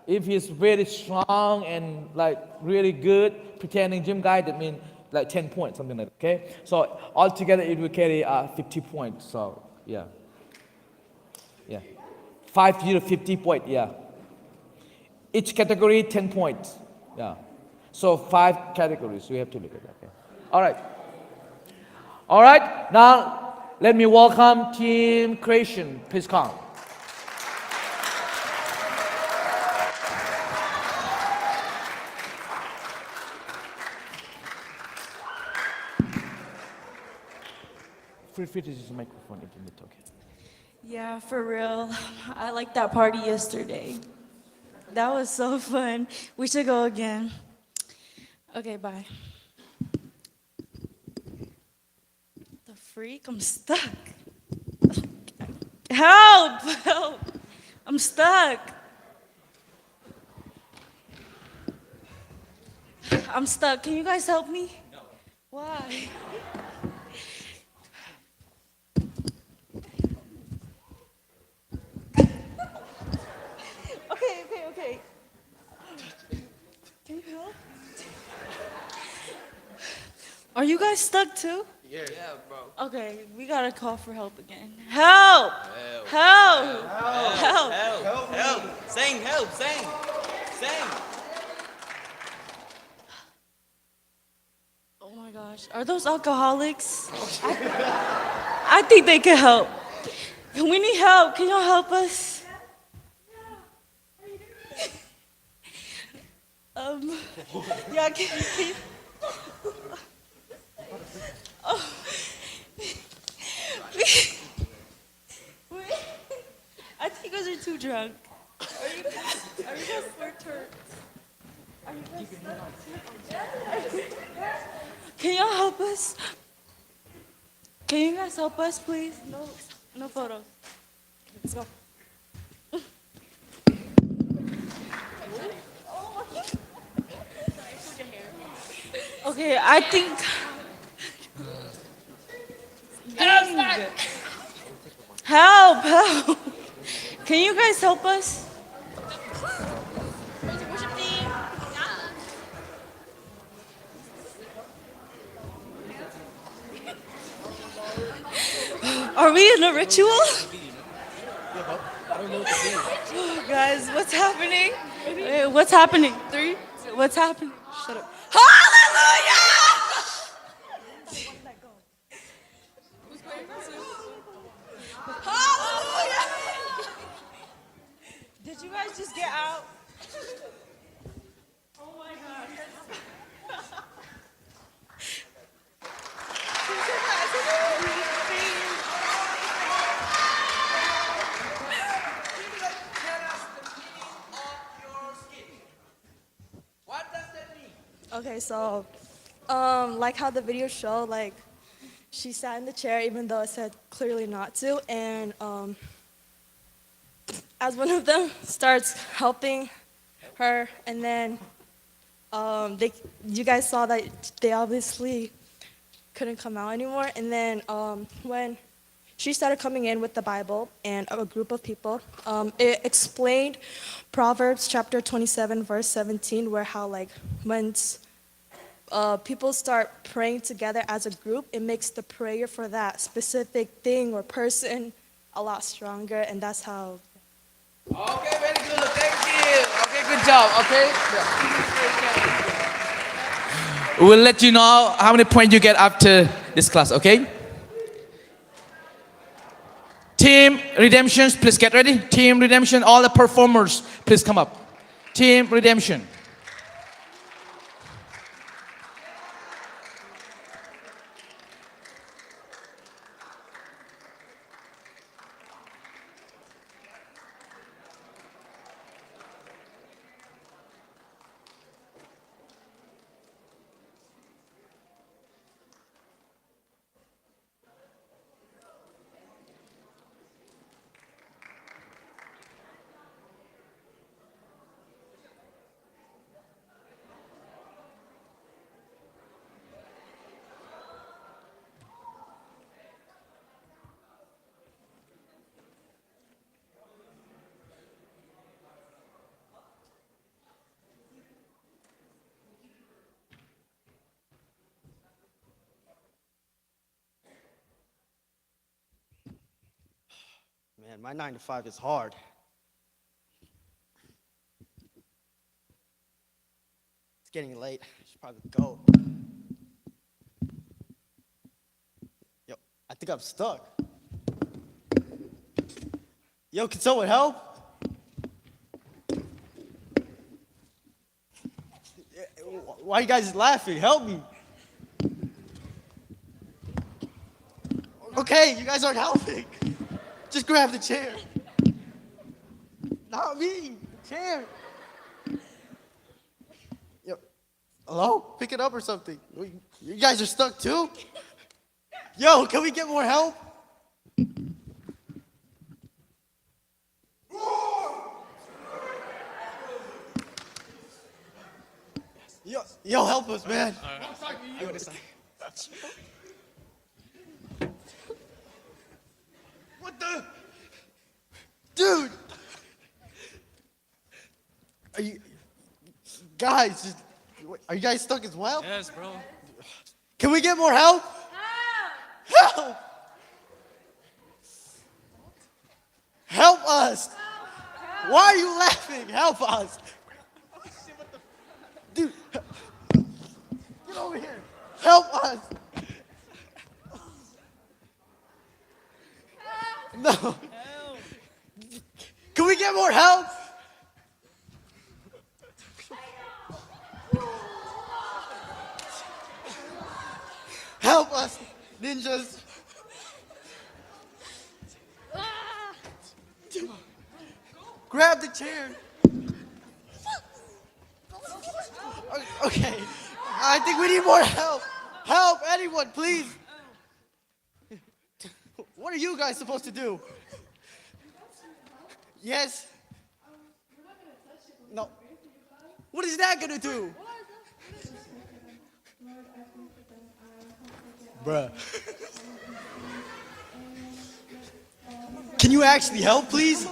If he's very strong and like really good pretending gym guy, that means like 10 points, something like that, okay? So altogether it will carry 50 points, so yeah. Yeah. 50 to 50 points, yeah. Each category 10 points, yeah. So 5 categories, we have to look at that, okay? All right. All right, now let me welcome Team Creation. Please come. Feel free to use the microphone if you need to, okay? Yeah, for real. I liked that party yesterday. That was so fun. We should go again. Okay, bye. The freak? I'm stuck. Help! Help! I'm stuck. I'm stuck. Can you guys help me? No. Why? Okay. Can you help? Are you guys stuck too? Yeah, bro. Okay, we gotta call for help again. Help! Help! Help! Sing, help, sing. Oh my gosh, are those alcoholics? I think they can help. We need help. Can y'all help us? Yeah, can you? Oh. Wait. I think you guys are too drunk. Are you guys turds? Are you guys stuck? Can y'all help us? Can you guys help us, please? No photos. Let's go. Okay, I think. Help! Can you guys help us? Are we in a ritual? Guys, what's happening? What's happening? 3? What's happening? Shut up. Hallelujah! Hallelujah! Did you guys just get out? Oh my God. Okay, so, like how the video showed, like, she sat in the chair even though it said clearly not to, and as one of them starts helping her, and then you guys saw that they obviously couldn't come out anymore, and then when she started coming in with the Bible and a group of people, it explained Proverbs chapter 27, verse 17, where how like when people start praying together as a group, it makes the prayer for that specific thing or person a lot stronger, and that's how. Okay, very good. Thank you. Okay, good job. Okay. We'll let you know how many points you get after this class. Okay. Team Redemptions, please get ready. Team Redemption, all the performers, please come up. Team Redemption. Man, my 9 to 5 is hard. It's getting late. I should probably go. Yo, I think I'm stuck. Yo, can someone help? Why are you guys laughing? Help me. Okay, you guys aren't helping. Just grab the chair. Not me. The chair. Yo, hello? Pick it up or something. You guys are stuck too? Yo, can we get more help? Yo, help us, man. What the? Dude! Are you guys, are you guys stuck as well? Yes, bro. Can we get more help? Help! Help us! Why are you laughing? Help us! Dude, get over here. Help us! No. Can we get more help? Help us, ninjas. Grab the chair. Okay, I think we need more help. Help, anyone, please. What are you guys supposed to do? Yes? No. What is that gonna do? Bruh. Can you actually help, please?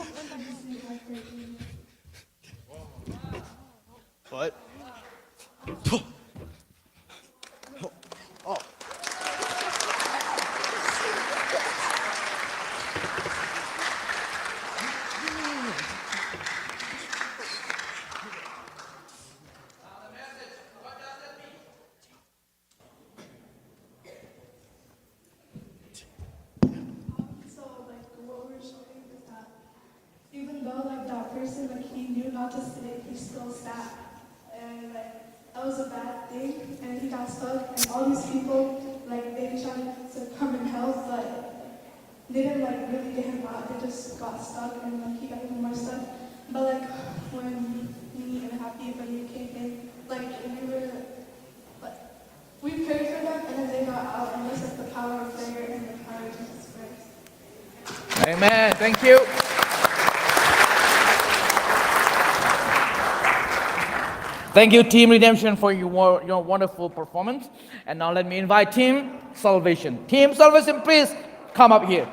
What? Oh. Even though like that person, like he knew not to sit, he still sat, and like that was a bad thing, and he got stuck, and all these people like they tried to come and help, but they didn't like really get him out. They just got stuck, and like he got even more stuck. But like when me and Happy when you came in, like we were like we prayed for them, and then they got out, and that's like the power of prayer and the power of Jesus Christ. Amen. Thank you. Thank you, Team Redemption, for your wonderful performance. And now let me invite Team Salvation. Team Salvation, please come up here.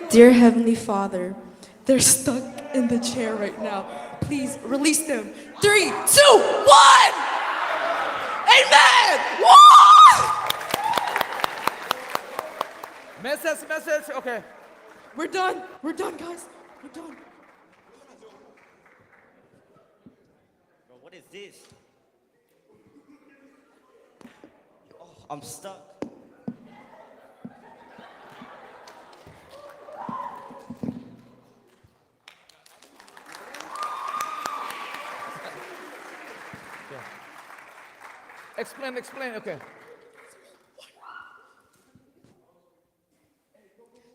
Dear Heavenly Father, they're stuck in the chair right now. Please release them. 3, 2, 1! Amen! Woo! Message, okay. We're done, guys. We're done. Bro, what is this? Oh, I'm stuck. Explain, okay.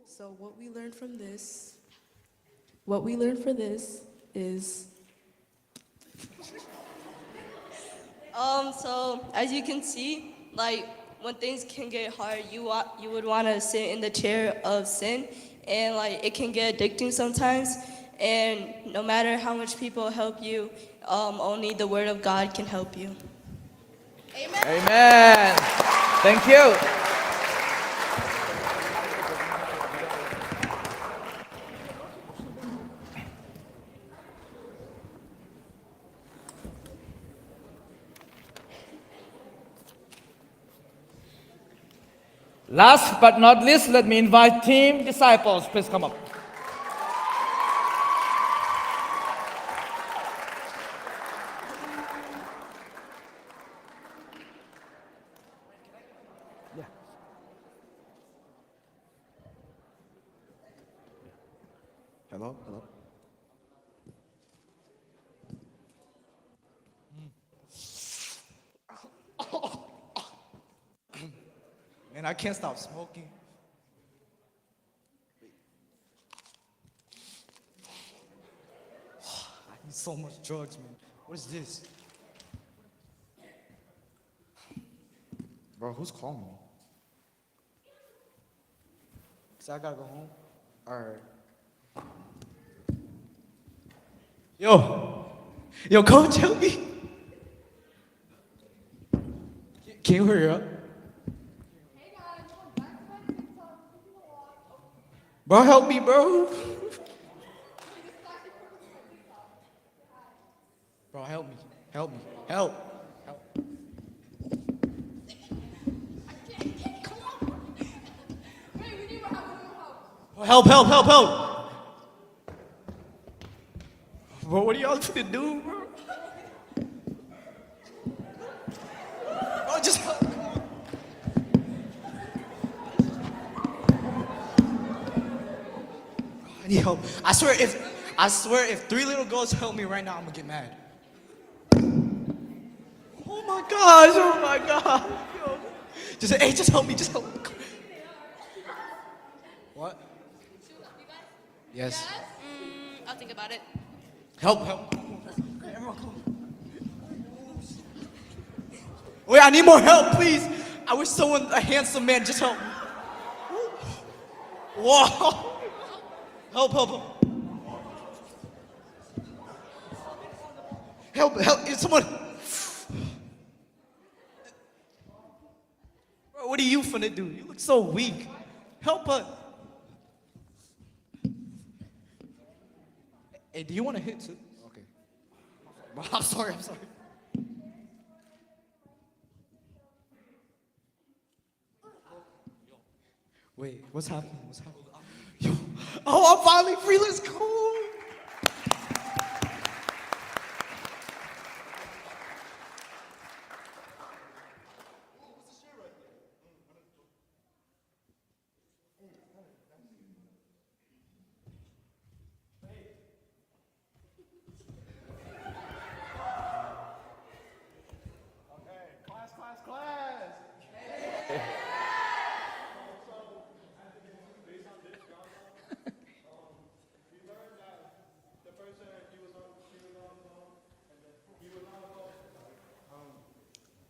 So what we learned from this is So as you can see, like when things can get hard, you would want to sit in the chair of sin, and like it can get addicting sometimes. And no matter how much people help you, only the Word of God can help you. Amen. Thank you. Last but not least, let me invite team disciples. Please come up. Hello? Man, I can't stop smoking. I need so much drugs, man. What is this? Bro, who's calling me? Cause I gotta go home. Alright. Yo, coach, help me. Can you hurry up? Bro, help me, bro. Bro, help me. Help. Help. Bro, what are y'all gonna do, bro? Bro, just help. I need help. I swear if 3 little girls help me right now, I'm gonna get mad. Oh my gosh. Yo. Just help me. What? Yes. I'll think about it. Help. Everyone come. Wait, I need more help, please. I wish a handsome man, just help me. Whoa. Help. Help, someone. Bro, what are you finna do? You look so weak. Help us. Hey, do you want to hit too? Okay. Bro, I'm sorry. Wait, what's happening? Yo, I'm finally free. Let's go.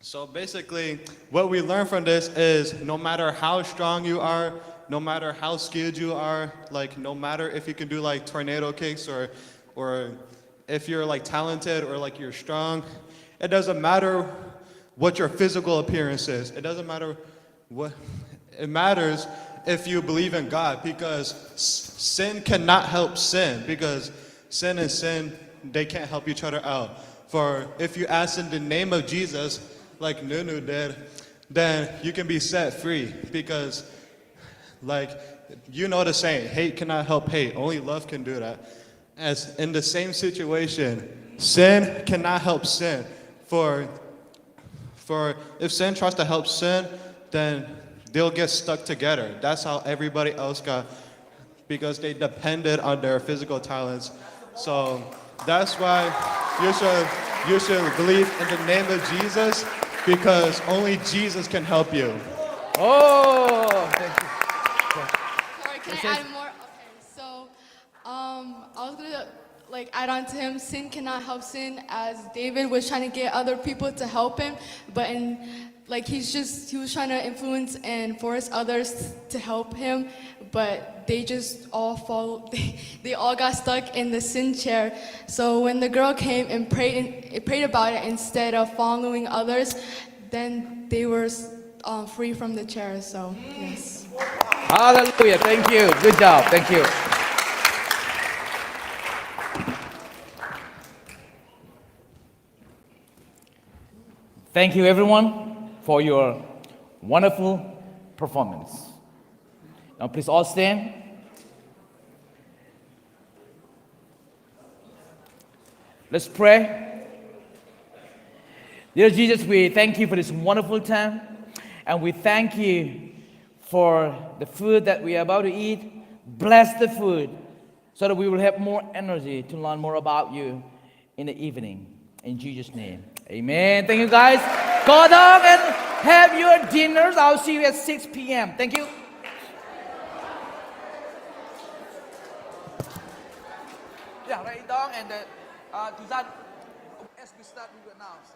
So basically, what we learn from this is no matter how strong you are, no matter how skilled you are, like no matter if you can do like tornado kicks or if you're like talented or like you're strong, it doesn't matter what your physical appearance is. It doesn't matter what, it matters if you believe in God, because sin cannot help sin, because sin and sin, they can't help each other out. For if you ask in the name of Jesus, like Nunu did, then you can be set free, because like, you know the saying, hate cannot help hate, only love can do that. As in the same situation, sin cannot help sin. For if sin tries to help sin, then they'll get stuck together. That's how everybody else got, because they depended on their physical talents. So that's why you should believe in the name of Jesus, because only Jesus can help you. Oh, thank you. Sorry, can I add more? Okay, so I was gonna add on to him. Sin cannot help sin, as David was trying to get other people to help him, but he was trying to influence and force others to help him, but they just all they all got stuck in the sin chair. So when the girl came and prayed about it instead of following others, then they were free from the chair. So yes. Hallelujah. Thank you. Good job. Thank you. Thank you, everyone, for your wonderful performance. Now, please all stand. Let's pray. Dear Jesus, we thank you for this wonderful time, and we thank you for the food that we are about to eat. Bless the food so that we will have more energy to learn more about you in the evening. In Jesus' name, amen. Thank you, guys. Go down and have your dinners. I'll see you at 6 p.m. Thank you. Yeah, right, Dong and Tuzan, as we start, we will announce.